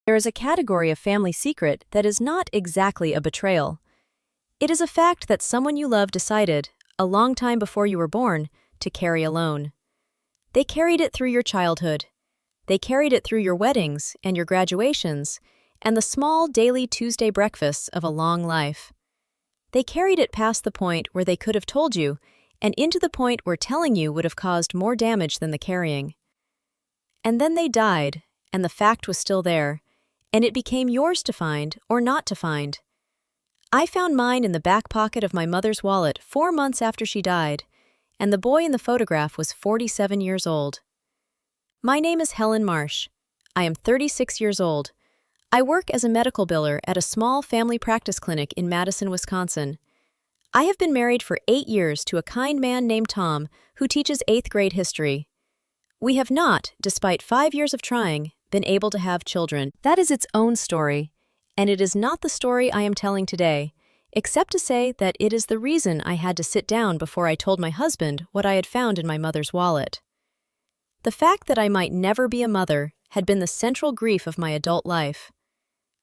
There is a category of family secret that is not exactly a betrayal. It is a fact that someone you love decided, a long time before you were born, to carry alone. They carried it through your childhood. They carried it through your weddings and your graduations and the small daily Tuesday breakfasts of a long life. They carried it past the point where they could have told you and into the point where telling you would have caused more damage than the carrying. And then they died, and the fact was still there, and it became yours to find or not to find. I found mine in the back pocket of my mother's wallet 4 months after she died, and the boy in the photograph was 47 years old. My name is Helen Marsh. I am 36 years old. I work as a medical biller at a small family practice clinic in Madison, Wisconsin. I have been married for 8 years to a kind man named Tom who teaches 8th grade history. We have not, despite 5 years of trying, been able to have children. That is its own story, and it is not the story I am telling today, except to say that it is the reason I had to sit down before I told my husband what I had found in my mother's wallet. The fact that I might never be a mother had been the central grief of my adult life.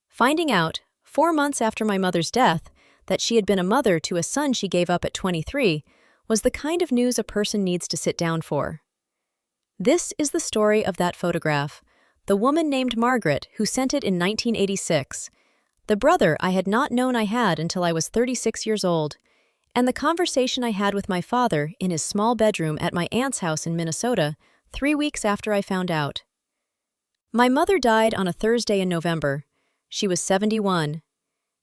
Finding out, 4 months after my mother's death, that she had been a mother to a son she gave up at 23 was the kind of news a person needs to sit down for. This is the story of that photograph, the woman named Margaret who sent it in 1986, the brother I had not known I had until I was 36 years old, and the conversation I had with my father in his small bedroom at my aunt's house in Minnesota 3 weeks after I found out. My mother died on a Thursday in November. She was 71.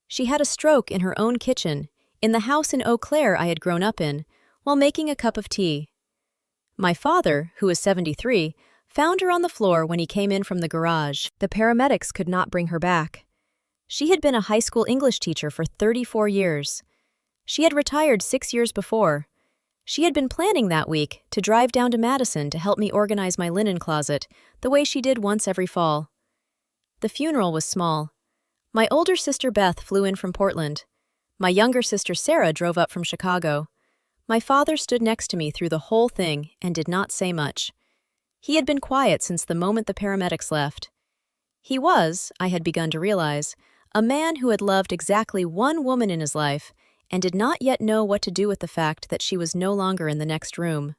She had a stroke in her own kitchen, in the house in Eau Claire I had grown up in, while making a cup of tea. My father, who was 73, found her on the floor when he came in from the garage. The paramedics could not bring her back. She had been a high school English teacher for 34 years. She had retired 6 years before. She had been planning that week to drive down to Madison to help me organize my linen closet, the way she did once every fall. The funeral was small. My older sister Beth flew in from Portland. My younger sister Sarah drove up from Chicago. My father stood next to me through the whole thing and did not say much. He had been quiet since the moment the paramedics left. He was, I had begun to realize, a man who had loved exactly one woman in his life and did not yet know what to do with the fact that she was no longer in the next room.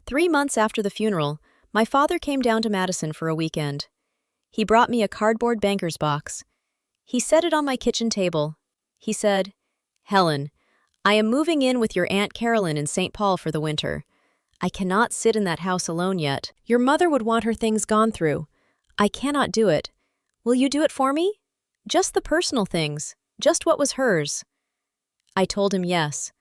3 months after the funeral, my father came down to Madison for a weekend. He brought me a cardboard banker's box. He set it on my kitchen table. He said, "Helen, I am moving in with your Aunt Carolyn in St. Paul for the winter. I cannot sit in that house alone yet. Your mother would want her things gone through. I cannot do it. Will you do it for me? Just the personal things, just what was hers." I told him yes.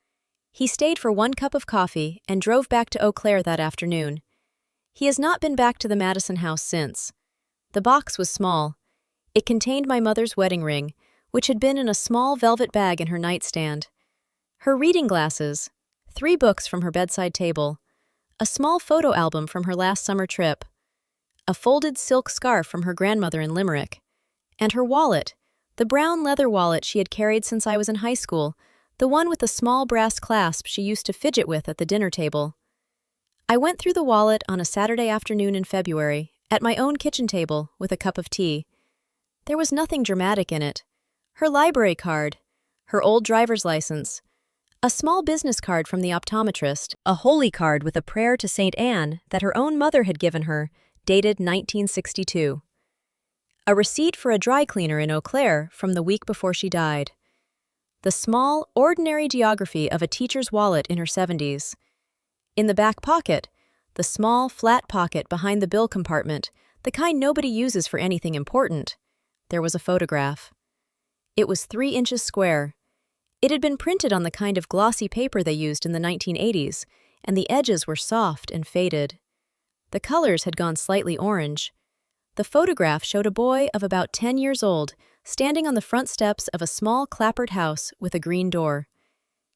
He stayed for 1 cup of coffee and drove back to Eau Claire that afternoon. He has not been back to the Madison house since. The box was small. It contained my mother's wedding ring, which had been in a small velvet bag in her nightstand, her reading glasses, 3 books from her bedside table, a small photo album from her last summer trip, a folded silk scarf from her grandmother in Limerick, and her wallet, the brown leather wallet she had carried since I was in high school, the one with the small brass clasp she used to fidget with at the dinner table. I went through the wallet on a Saturday afternoon in February, at my own kitchen table, with a cup of tea. There was nothing dramatic in it. Her library card, her old driver's license, a small business card from the optometrist, a holy card with a prayer to St. Anne that her own mother had given her, dated 1962. A receipt for a dry cleaner in Eau Claire from the week before she died. The small, ordinary geography of a teacher's wallet in her 70s. In the back pocket, the small, flat pocket behind the bill compartment, the kind nobody uses for anything important, there was a photograph. It was 3 inches square. It had been printed on the kind of glossy paper they used in the 1980s, and the edges were soft and faded. The colors had gone slightly orange. The photograph showed a boy of about 10 years old standing on the front steps of a small clapboard house with a green door.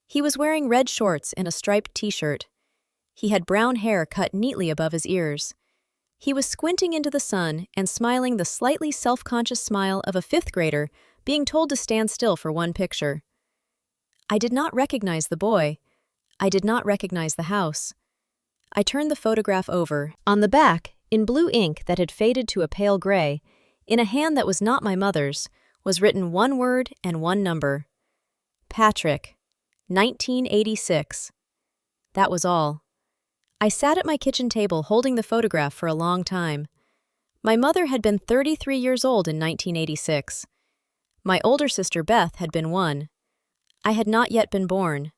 He was wearing red shorts and a striped t-shirt. He had brown hair cut neatly above his ears. He was squinting into the sun and smiling the slightly self-conscious smile of a 5th grader being told to stand still for one picture. I did not recognize the boy. I did not recognize the house. I turned the photograph over. On the back, in blue ink that had faded to a pale gray, In a hand that was not my mother's, was written one word and one number. Patrick, 1986. That was all. I sat at my kitchen table holding the photograph for a long time. My mother had been 33 years old in 1986. My older sister Beth had been 1. I had not yet been born.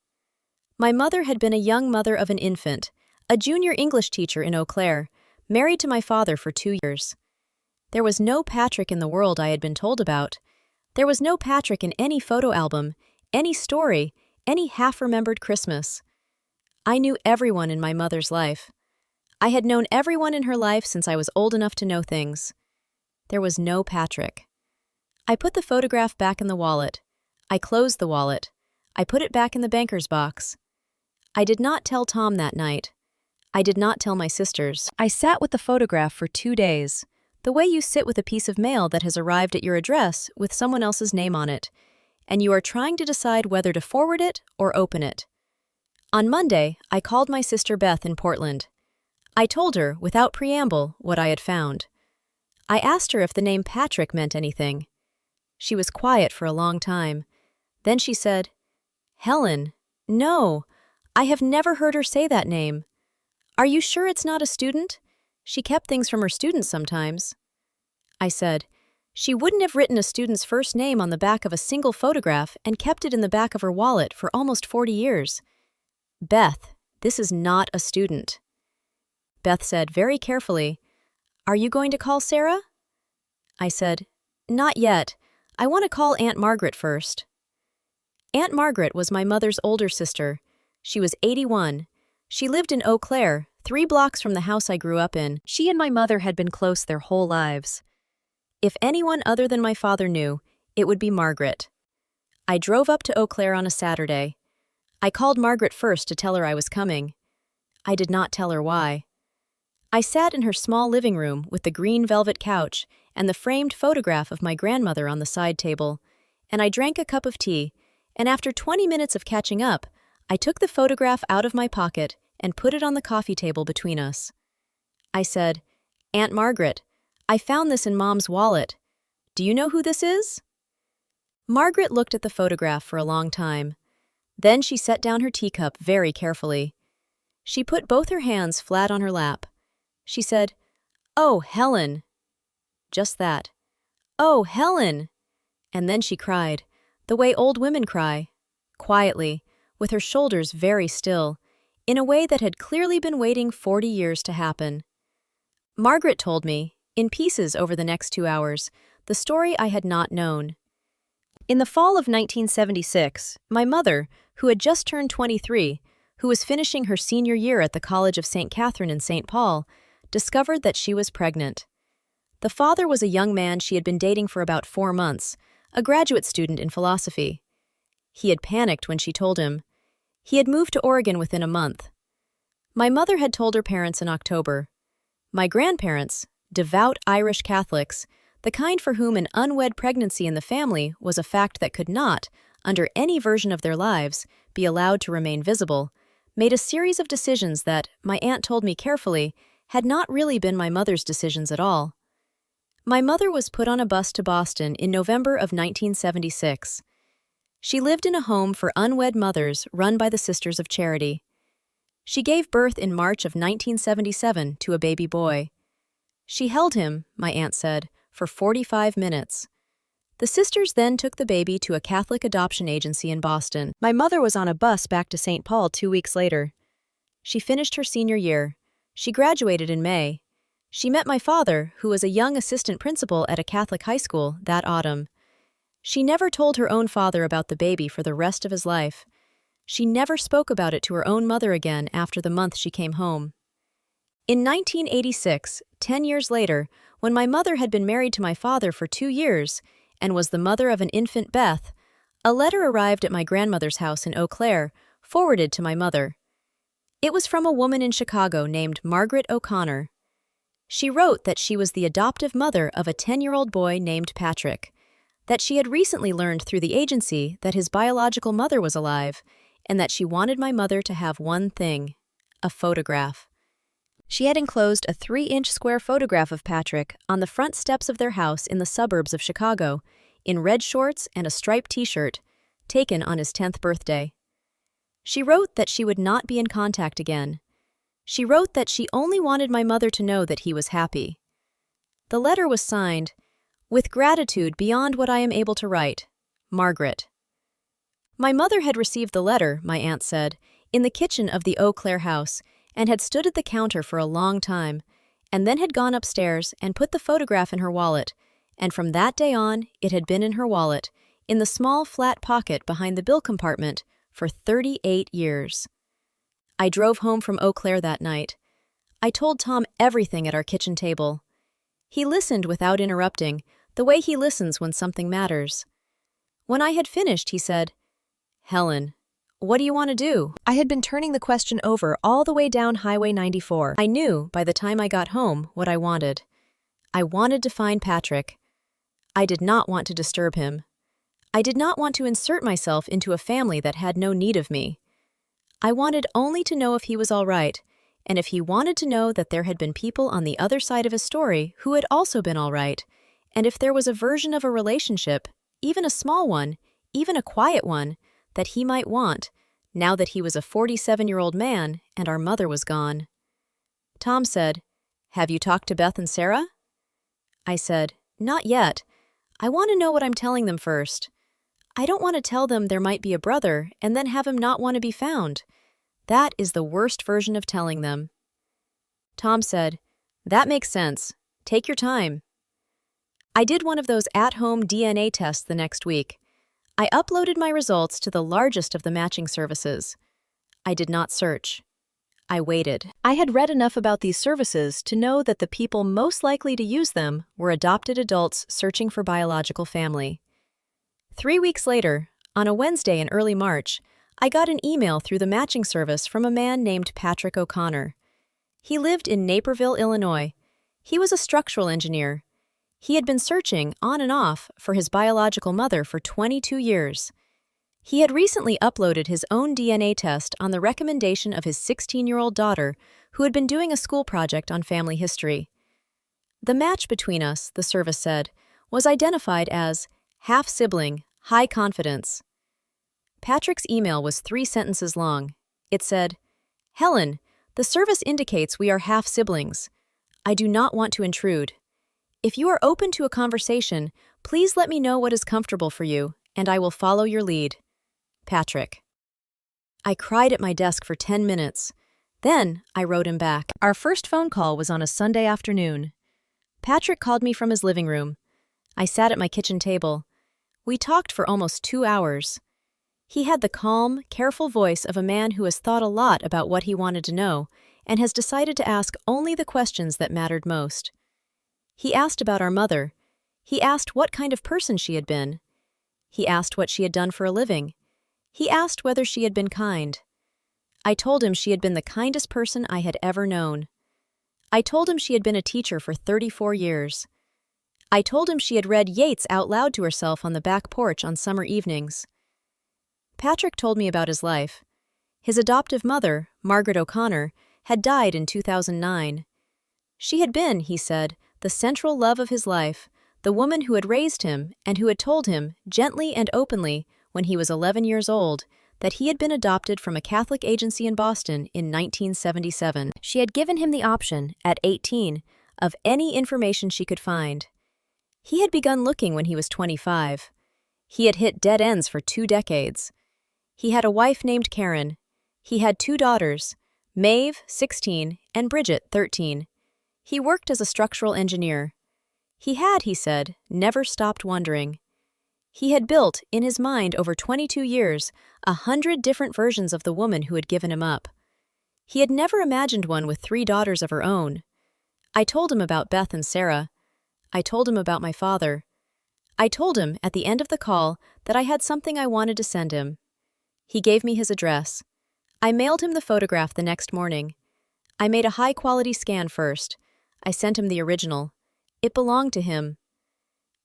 My mother had been a young mother of an infant, a junior English teacher in Eau Claire, married to my father for 2 years. There was no Patrick in the world I had been told about. There was no Patrick in any photo album, any story, any half-remembered Christmas. I knew everyone in my mother's life. I had known everyone in her life since I was old enough to know things. There was no Patrick. I put the photograph back in the wallet. I closed the wallet. I put it back in the banker's box. I did not tell Tom that night. I did not tell my sisters. I sat with the photograph for 2 days, the way you sit with a piece of mail that has arrived at your address with someone else's name on it, and you are trying to decide whether to forward it or open it. On Monday, I called my sister Beth in Portland. I told her, without preamble, what I had found. I asked her if the name Patrick meant anything. She was quiet for a long time. Then she said, "Helen, no, I have never heard her say that name. Are you sure it's not a student? She kept things from her students sometimes." I said, "She wouldn't have written a student's first name on the back of a single photograph and kept it in the back of her wallet for almost 40 years. Beth, this is not a student." Beth said very carefully, "Are you going to call Sarah?" I said, "Not yet. I want to call Aunt Margaret first." Aunt Margaret was my mother's older sister. She was 81. She lived in Eau Claire, 3 blocks from the house I grew up in. She and my mother had been close their whole lives. If anyone other than my father knew, it would be Margaret. I drove up to Eau Claire on a Saturday. I called Margaret first to tell her I was coming. I did not tell her why. I sat in her small living room with the green velvet couch and the framed photograph of my grandmother on the side table, and I drank a cup of tea, and after 20 minutes of catching up, I took the photograph out of my pocket and put it on the coffee table between us. I said, "Aunt Margaret, I found this in Mom's wallet. Do you know who this is?" Margaret looked at the photograph for a long time. Then she set down her teacup very carefully. She put both her hands flat on her lap. She said, "Oh, Helen." Just that. "Oh, Helen." And then she cried, the way old women cry, quietly, with her shoulders very still, in a way that had clearly been waiting 40 years to happen. Margaret told me, in pieces over the next 2 hours, the story I had not known. In the fall of 1976, my mother, who had just turned 23, who was finishing her senior year at the College of St. Catherine in St. Paul, discovered that she was pregnant. The father was a young man she had been dating for about 4 months, a graduate student in philosophy. He had panicked when she told him. He had moved to Oregon within a month. My mother had told her parents in October. My grandparents, devout Irish Catholics, the kind for whom an unwed pregnancy in the family was a fact that could not, under any version of their lives, be allowed to remain visible, made a series of decisions that, my aunt told me carefully, had not really been my mother's decisions at all. My mother was put on a bus to Boston in November of 1976. She lived in a home for unwed mothers run by the Sisters of Charity. She gave birth in March of 1977 to a baby boy. She held him, my aunt said, for 45 minutes. The sisters then took the baby to a Catholic adoption agency in Boston. My mother was on a bus back to St. Paul 2 weeks later. She finished her senior year. She graduated in May. She met my father, who was a young assistant principal at a Catholic high school, that autumn. She never told her own father about the baby for the rest of his life. She never spoke about it to her own mother again after the month she came home. In 1986, 10 years later, when my mother had been married to my father for 2 years and was the mother of an infant Beth, a letter arrived at my grandmother's house in Eau Claire, forwarded to my mother. It was from a woman in Chicago named Margaret O'Connor. She wrote that she was the adoptive mother of a 10-year-old boy named Patrick, that she had recently learned through the agency that his biological mother was alive, and that she wanted my mother to have one thing: a photograph. She had enclosed a 3-inch square photograph of Patrick on the front steps of their house in the suburbs of Chicago, in red shorts and a striped t-shirt, taken on his 10th birthday. She wrote that she would not be in contact again. She wrote that she only wanted my mother to know that he was happy. The letter was signed, "With gratitude beyond what I am able to write, Margaret." My mother had received the letter, my aunt said, in the kitchen of the Eau Claire house, and had stood at the counter for a long time, and then had gone upstairs and put the photograph in her wallet, and from that day on it had been in her wallet, in the small flat pocket behind the bill compartment, for 38 years. I drove home from Eau Claire that night. I told Tom everything at our kitchen table. He listened without interrupting, the way he listens when something matters. When I had finished, he said, "Helen, what do you want to do?" I had been turning the question over all the way down Highway 94. I knew, by the time I got home, what I wanted. I wanted to find Patrick. I did not want to disturb him. I did not want to insert myself into a family that had no need of me. I wanted only to know if he was all right, and if he wanted to know that there had been people on the other side of his story who had also been all right, and if there was a version of a relationship, even a small one, even a quiet one, that he might want, now that he was a 47-year-old man and our mother was gone. Tom said, "Have you talked to Beth and Sarah?" I said, "Not yet. I want to know what I'm telling them first. I don't want to tell them there might be a brother and then have him not want to be found. That is the worst version of telling them." Tom said, "That makes sense. Take your time." I did one of those at-home DNA tests the next week. I uploaded my results to the largest of the matching services. I did not search. I waited. I had read enough about these services to know that the people most likely to use them were adopted adults searching for biological family. 3 weeks later, on a Wednesday in early March, I got an email through the matching service from a man named Patrick O'Connor. He lived in Naperville, Illinois. He was a structural engineer. He had been searching, on and off, for his biological mother for 22 years. He had recently uploaded his own DNA test on the recommendation of his 16-year-old daughter, who had been doing a school project on family history. The match between us, the service said, was identified as half-sibling, high confidence. Patrick's email was 3 sentences long. It said, "Helen, the service indicates we are half-siblings. I do not want to intrude. If you are open to a conversation, please let me know what is comfortable for you, and I will follow your lead. Patrick." I cried at my desk for 10 minutes. Then I wrote him back. Our first phone call was on a Sunday afternoon. Patrick called me from his living room. I sat at my kitchen table. We talked for almost 2 hours. He had the calm, careful voice of a man who has thought a lot about what he wanted to know and has decided to ask only the questions that mattered most. He asked about our mother. He asked what kind of person she had been. He asked what she had done for a living. He asked whether she had been kind. I told him she had been the kindest person I had ever known. I told him she had been a teacher for 34 years. I told him she had read Yeats out loud to herself on the back porch on summer evenings. Patrick told me about his life. His adoptive mother, Margaret O'Connor, had died in 2009. She had been, he said, the central love of his life, the woman who had raised him and who had told him, gently and openly, when he was 11 years old, that he had been adopted from a Catholic agency in Boston in 1977. She had given him the option, at 18, of any information she could find. He had begun looking when he was 25. He had hit dead ends for 2 decades. He had a wife named Karen. He had 2 daughters, Maeve, 16, and Bridget, 13. He worked as a structural engineer. He had, he said, never stopped wondering. He had built, in his mind over 22 years, 100 different versions of the woman who had given him up. He had never imagined one with 3 daughters of her own. I told him about Beth and Sarah. I told him about my father. I told him, at the end of the call, that I had something I wanted to send him. He gave me his address. I mailed him the photograph the next morning. I made a high-quality scan first. I sent him the original. It belonged to him.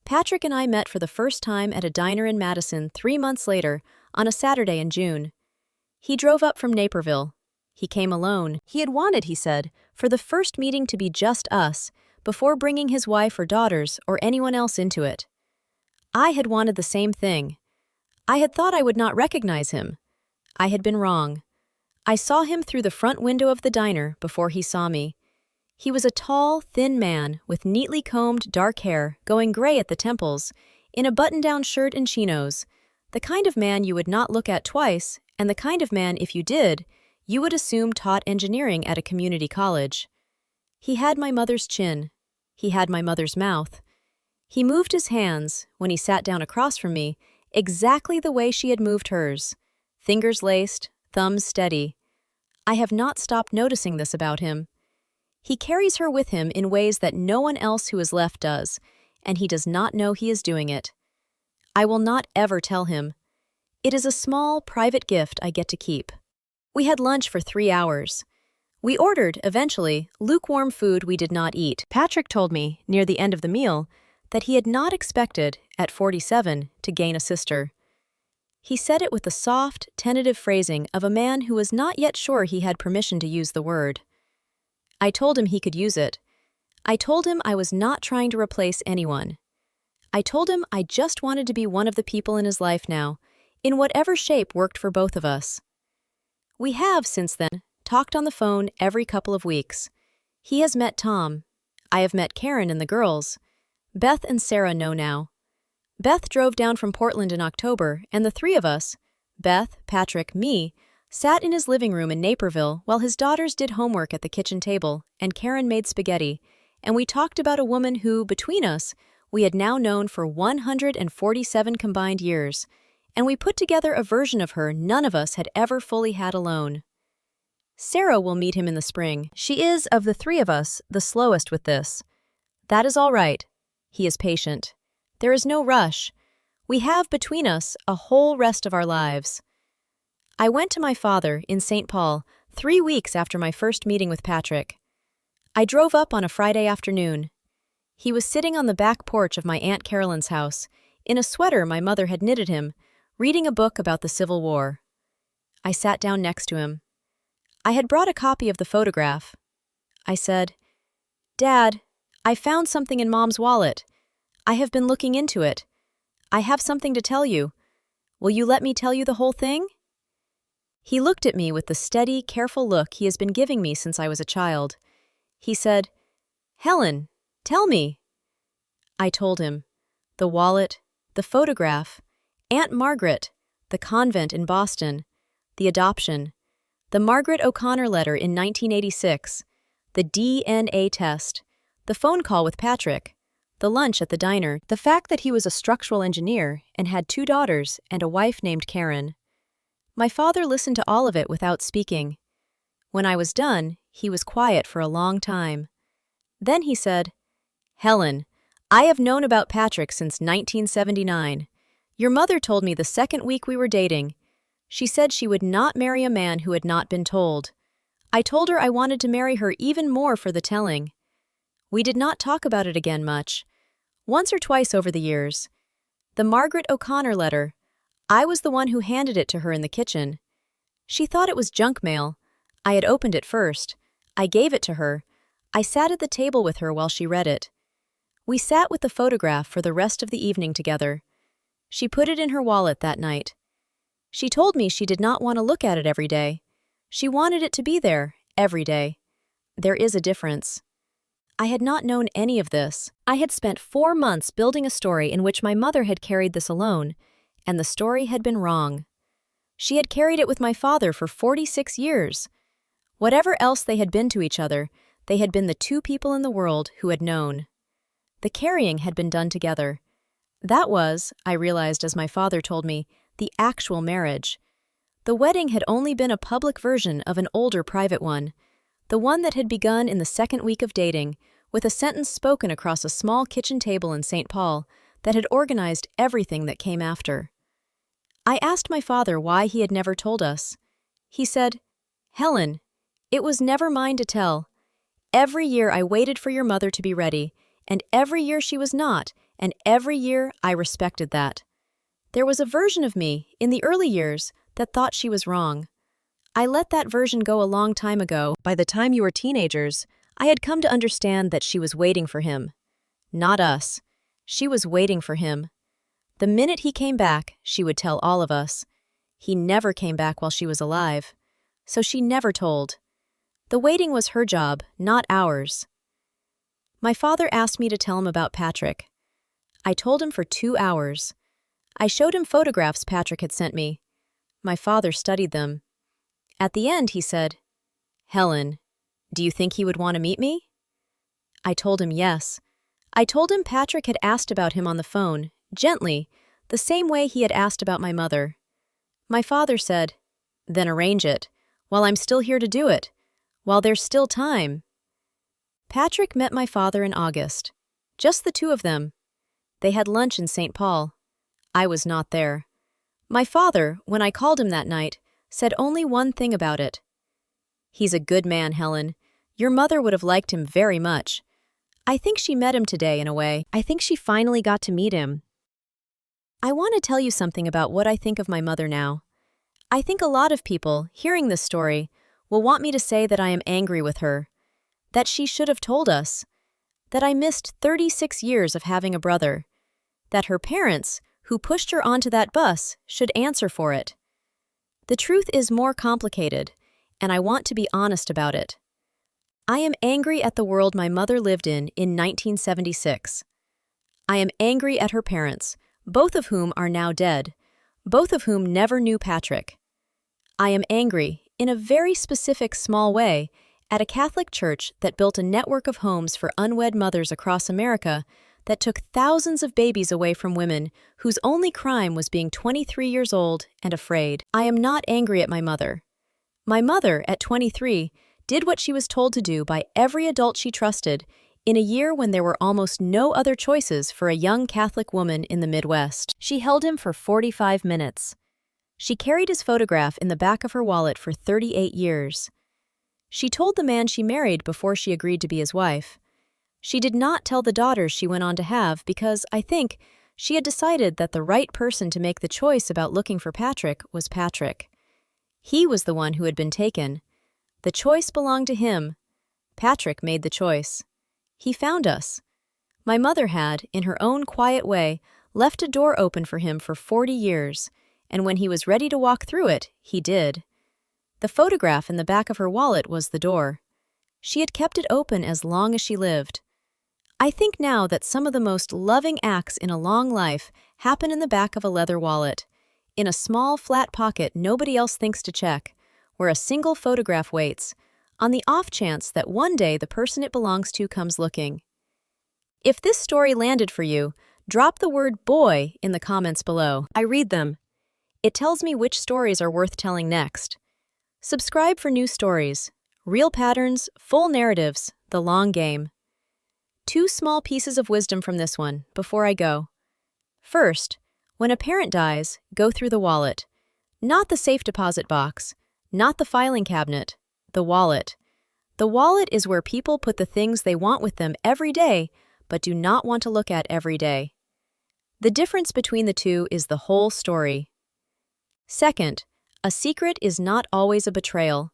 Patrick and I met for the first time at a diner in Madison 3 months later, on a Saturday in June. He drove up from Naperville. He came alone. He had wanted, he said, for the first meeting to be just us, before bringing his wife or daughters or anyone else into it. I had wanted the same thing. I had thought I would not recognize him. I had been wrong. I saw him through the front window of the diner before he saw me. He was a tall, thin man with neatly combed dark hair going gray at the temples, in a button-down shirt and chinos, the kind of man you would not look at twice, and the kind of man, if you did, you would assume taught engineering at a community college. He had my mother's chin. He had my mother's mouth. He moved his hands, when he sat down across from me, exactly the way she had moved hers, fingers laced, thumbs steady. I have not stopped noticing this about him. He carries her with him in ways that no one else who is left does, and he does not know he is doing it. I will not ever tell him. It is a small, private gift I get to keep. We had lunch for 3 hours. We ordered, eventually, lukewarm food we did not eat. Patrick told me, near the end of the meal, that he had not expected, at 47, to gain a sister. He said it with the soft, tentative phrasing of a man who was not yet sure he had permission to use the word. I told him he could use it. I told him I was not trying to replace anyone. I told him I just wanted to be one of the people in his life now, in whatever shape worked for both of us. We have, since then, talked on the phone every couple of weeks. He has met Tom. I have met Karen and the girls. Beth and Sarah know now. Beth drove down from Portland in October, and the three of us, Beth, Patrick, me, sat in his living room in Naperville while his daughters did homework at the kitchen table, and Karen made spaghetti, and we talked about a woman who, between us, we had now known for 147 combined years, and we put together a version of her none of us had ever fully had alone. Sarah will meet him in the spring. She is, of the three of us, the slowest with this. That is all right. He is patient. There is no rush. We have, between us, a whole rest of our lives. I went to my father, in St. Paul, 3 weeks after my first meeting with Patrick. I drove up on a Friday afternoon. He was sitting on the back porch of my Aunt Carolyn's house, in a sweater my mother had knitted him, reading a book about the Civil War. I sat down next to him. I had brought a copy of the photograph. I said, "Dad, I found something in Mom's wallet. I have been looking into it. I have something to tell you. Will you let me tell you the whole thing?" He looked at me with the steady, careful look he has been giving me since I was a child. He said, "Helen, tell me." I told him. The wallet, the photograph, Aunt Margaret, the convent in Boston, the adoption, the Margaret O'Connor letter in 1986, the DNA test, the phone call with Patrick, the lunch at the diner, the fact that he was a structural engineer and had 2 daughters and a wife named Karen. My father listened to all of it without speaking. When I was done, he was quiet for a long time. Then he said, "Helen, I have known about Patrick since 1979. Your mother told me the second week we were dating. She said she would not marry a man who had not been told. I told her I wanted to marry her even more for the telling. We did not talk about it again much. Once or twice over the years. The Margaret O'Connor letter, I was the one who handed it to her in the kitchen. She thought it was junk mail. I had opened it first. I gave it to her. I sat at the table with her while she read it. We sat with the photograph for the rest of the evening together. She put it in her wallet that night. She told me she did not want to look at it every day. She wanted it to be there, every day. There is a difference. I had not known any of this. I had spent 4 months building a story in which my mother had carried this alone, and the story had been wrong. She had carried it with my father for 46 years. Whatever else they had been to each other, they had been the 2 people in the world who had known. The carrying had been done together. That was, I realized as my father told me, the actual marriage. The wedding had only been a public version of an older private one, the one that had begun in the second week of dating, with a sentence spoken across a small kitchen table in St. Paul that had organized everything that came after. I asked my father why he had never told us. He said, "Helen, it was never mine to tell. Every year I waited for your mother to be ready, and every year she was not, and every year I respected that. There was a version of me, in the early years, that thought she was wrong. I let that version go a long time ago. By the time you were teenagers, I had come to understand that she was waiting for him. Not us. She was waiting for him. The minute he came back, she would tell all of us. He never came back while she was alive, so she never told. The waiting was her job, not ours. My father asked me to tell him about Patrick. I told him for 2 hours. I showed him photographs Patrick had sent me. My father studied them. At the end, he said, "Helen, do you think he would want to meet me?" I told him yes. I told him Patrick had asked about him on the phone, gently, the same way he had asked about my mother. My father said, "Then arrange it, while I'm still here to do it, while there's still time." Patrick met my father in August. Just the two of them. They had lunch in St. Paul. I was not there. My father, when I called him that night, said only one thing about it. "He's a good man, Helen. Your mother would have liked him very much. I think she met him today in a way. I think she finally got to meet him." I want to tell you something about what I think of my mother now. I think a lot of people, hearing this story, will want me to say that I am angry with her, that she should have told us, that I missed 36 years of having a brother, that her parents, who pushed her onto that bus, should answer for it. The truth is more complicated, and I want to be honest about it. I am angry at the world my mother lived in 1976. I am angry at her parents, both of whom are now dead, both of whom never knew Patrick. I am angry, in a very specific small way, at a Catholic church that built a network of homes for unwed mothers across America that took thousands of babies away from women whose only crime was being 23 years old and afraid. I am not angry at my mother. My mother, at 23, did what she was told to do by every adult she trusted in a year when there were almost no other choices for a young Catholic woman in the Midwest. She held him for 45 minutes. She carried his photograph in the back of her wallet for 38 years. She told the man she married before she agreed to be his wife. She did not tell the daughters she went on to have because, I think, she had decided that the right person to make the choice about looking for Patrick was Patrick. He was the one who had been taken. The choice belonged to him. Patrick made the choice. He found us. My mother had, in her own quiet way, left a door open for him for 40 years, and when he was ready to walk through it, he did. The photograph in the back of her wallet was the door. She had kept it open as long as she lived. I think now that some of the most loving acts in a long life happen in the back of a leather wallet, in a small, flat pocket nobody else thinks to check, where a single photograph waits, on the off chance that one day the person it belongs to comes looking. If this story landed for you, drop the word "boy" in the comments below. I read them. It tells me which stories are worth telling next. Subscribe for new stories, real patterns, full narratives, the long game. 2 small pieces of wisdom from this one, before I go. First, when a parent dies, go through the wallet. Not the safe deposit box, not the filing cabinet, the wallet. The wallet is where people put the things they want with them every day, but do not want to look at every day. The difference between the two is the whole story. Second, a secret is not always a betrayal.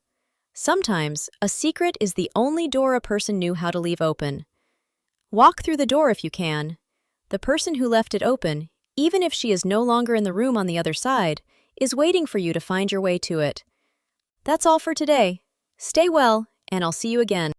Sometimes, a secret is the only door a person knew how to leave open. Walk through the door if you can. The person who left it open, even if she is no longer in the room on the other side, is waiting for you to find your way to it. That's all for today. Stay well, and I'll see you again.